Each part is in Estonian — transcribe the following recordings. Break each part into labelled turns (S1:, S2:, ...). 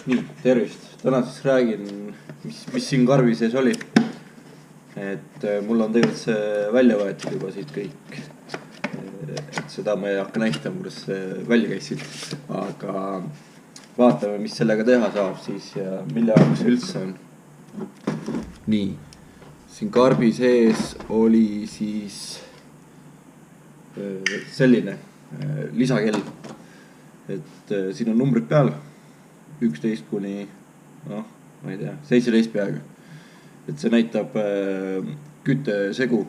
S1: Nii, tervist. Täna siis räägin, mis siin karbi sees oli. Et mul on tegelikult see välja võetud juba siit kõik. Et seda ma ei hakka näitama, kuidas see välja käisid. Aga vaatame, mis sellega teha saab siis ja mille jaoks see üldse on. Nii, siin karbi sees oli siis selline lisakell. Et siin on numbrid peal. 11 kuni, ma ei tea, 17 peaaegu. Et see näitab küttesegu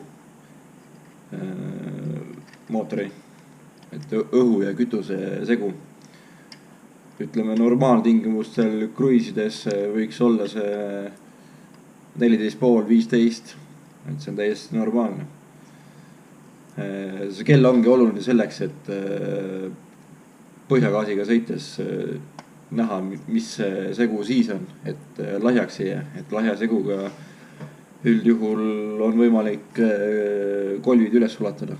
S1: mootori. Et õhu ja kütuse segu. Ütleme normaaltingimustel kruiisides võiks olla see 14,5–15. Et see on täiesti normaalne. See kell ongi oluline selleks, et põhjagaasiga sõites näha, mis see segu siis on, et lahjaks ei jää, et lahja seguga üldjuhul on võimalik kolvid üles ulatada.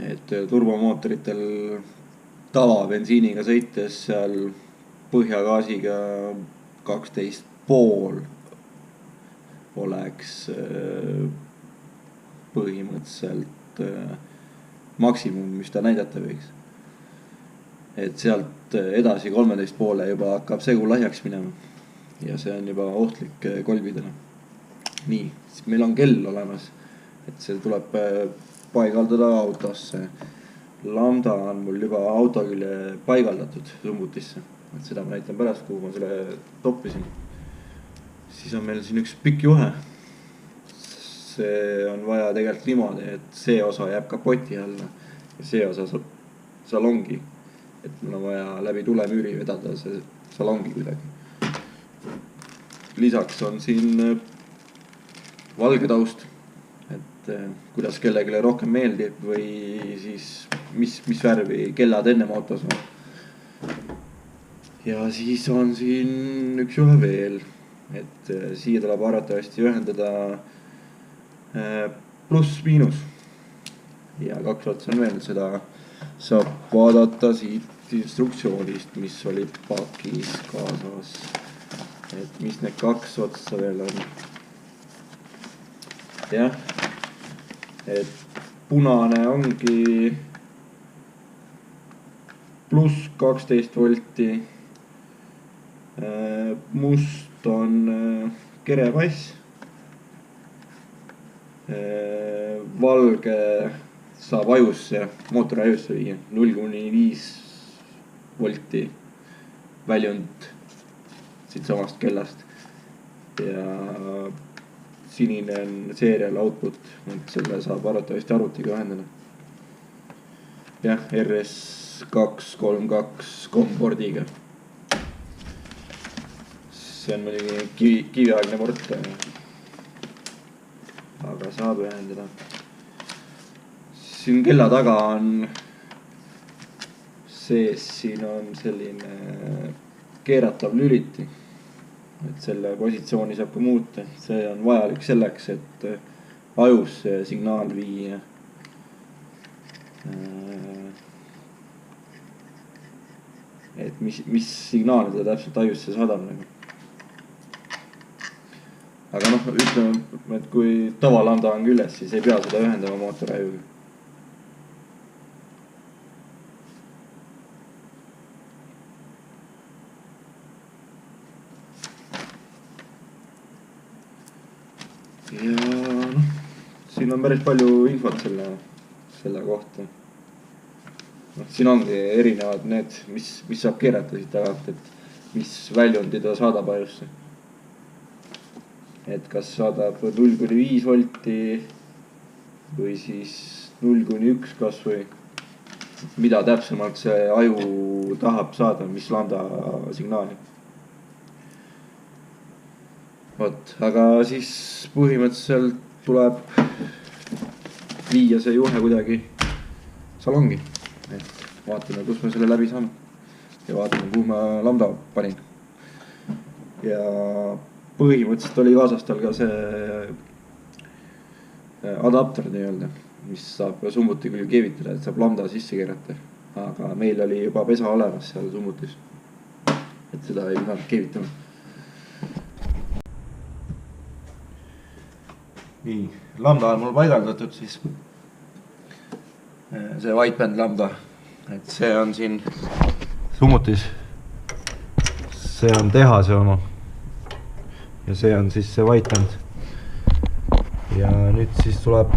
S1: Et turbomootoritel tavabensiiniga sõites seal põhjagaasiga 12,5 oleks põhimõtteliselt maksimum, mis ta näidata võiks. Et sealt edasi 13,5 juba hakkab segu lahjaks minema ja see on juba ohtlik kolvidele. Nii, siis meil on kell olemas, et see tuleb paigaldada autosse. Lambda on mul juba auto külje paigaldatud sumbutisse, et seda ma näitan pärast, kuhu ma selle toppisin. Siis on meil siin üks pikk juhe. See on vaja tegelikult niimoodi, et see osa jääb kapoti alla ja see osa salongi. Et mul on vaja läbi tulemüüri vedada see salongi kuidagi. Lisaks on siin valge taust, et kuidas kellelegi rohkem meeldib või siis mis värvi kellad ennem autos on. Ja siis on siin üks juhe veel, et siia tuleb arvatavasti ühendada pluss-miinus ja 2 otsa on veel, seda saab vaadata siit instruktsioonist, mis oli pakis kaasas. Et mis need 2 otsa veel on. Jah, et punane ongi pluss 12 volti. Must on kerepass. Valge saab ajusse, mootori ajusse viia 0–5 volti väljund siit samast kellast. Ja sinine on serial output, et selle saab arvatavasti arvutiga ühendada. Jah, RS232 kompordiga. See on muidugi kiviaegne port, aga saab ühendada. Siin kella taga on sees, siin on selline keeratav lüliti, et selle positsiooni saab ka muuta. See on vajalik selleks, et ajusse signaal viia. Et mis signaali ta täpselt ajusse saadab. Aga ütleme, et kui tavalanda on küljes, siis ei pea seda ühendama mootori ajuga. Ja siin on päris palju infot selle kohta. Siin ongi erinevad need, mis saab keerata siit tagant, et mis väljundi ta saadab ajusse. Et kas saadab 0–5 volti või siis 0–1 kas või mida täpsemalt see aju tahab saada, mis lambda signaali. Aga siis põhimõtteliselt tuleb viia see juhe kuidagi salongi. Et vaatame, kus me selle läbi saame ja vaatame, kuhu ma lambda panin. Ja põhimõtteliselt oli kaasas tal ka see adapter nii-öelda, mis saab summuti küll keevitada, et saab lambda sisse keerata. Aga meil oli juba pesa olemas seal summutis. et seda ei pidanud keevitama. nii, lambda on mul paigaldatud siis see whiteband lambda, et see on siin summutis, see on tehase oma ja see on siis see whiteband ja nüüd siis tuleb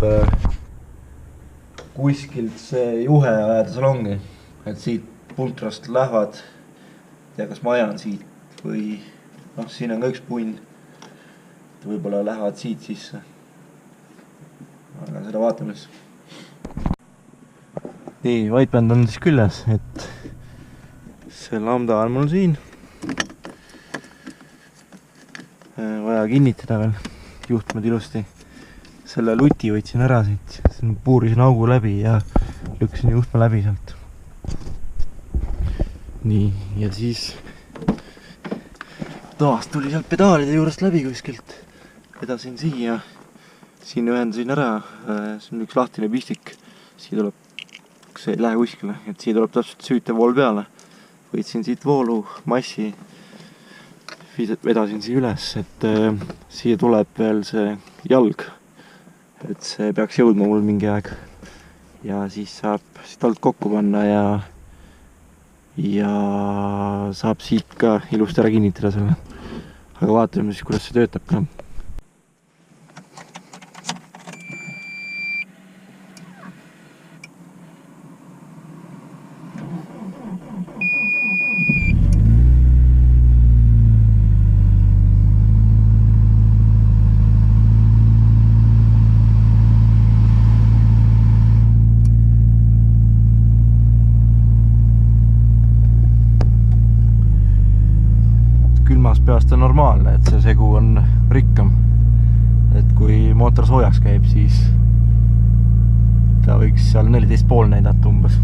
S1: kuskilt see juhe ajada salongi, et siit pultrast lähevad, tea kas maja on siit või noh, siin on ka üks punn, võib-olla lähevad siit sisse, aga seda vaatame siis. nii, whiteband on siis küljes, et see lambda on mul siin vaja kinnitada veel juhtmed ilusti. Selle luti võtsin ära siit, puurisin augu läbi ja lükkasin juhtme läbi sealt. nii, ja siis taas tuli sealt pedaalide juurest läbi kuskilt. Vedasin siia, siin ühendasin ära, see on üks lahtine pistik, siia tuleb, see ei lähe kuskile, et siia tuleb täpselt süütevool peale. Võtsin siit voolu, massi, vedasin siia üles, et siia tuleb veel see jalg, et see peaks jõudma mul mingi aeg ja siis saab siit alt kokku panna ja saab siit ka ilusti ära kinnitada selle, aga vaatame siis, kuidas see töötab ka. Peast on normaalne, et see segu on rikkam, et kui mootor soojaks käib, siis ta võiks seal 14,5 näidata umbes.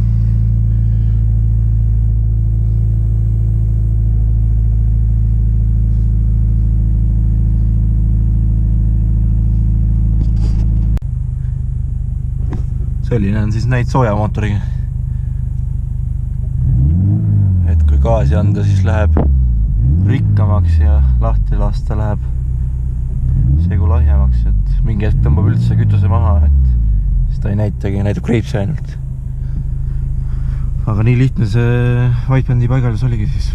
S1: selline on siis näid sooja mootoriga, et kui gaasi anda, siis läheb rikkamaks ja lahti lasta läheb segu lahjemaks, et mingi hetk tõmbab üldse kütuse maha, et siis ta ei näitagi, näitab kreipsi ainult. aga nii lihtne see whitebandi paigaldus oligi siis.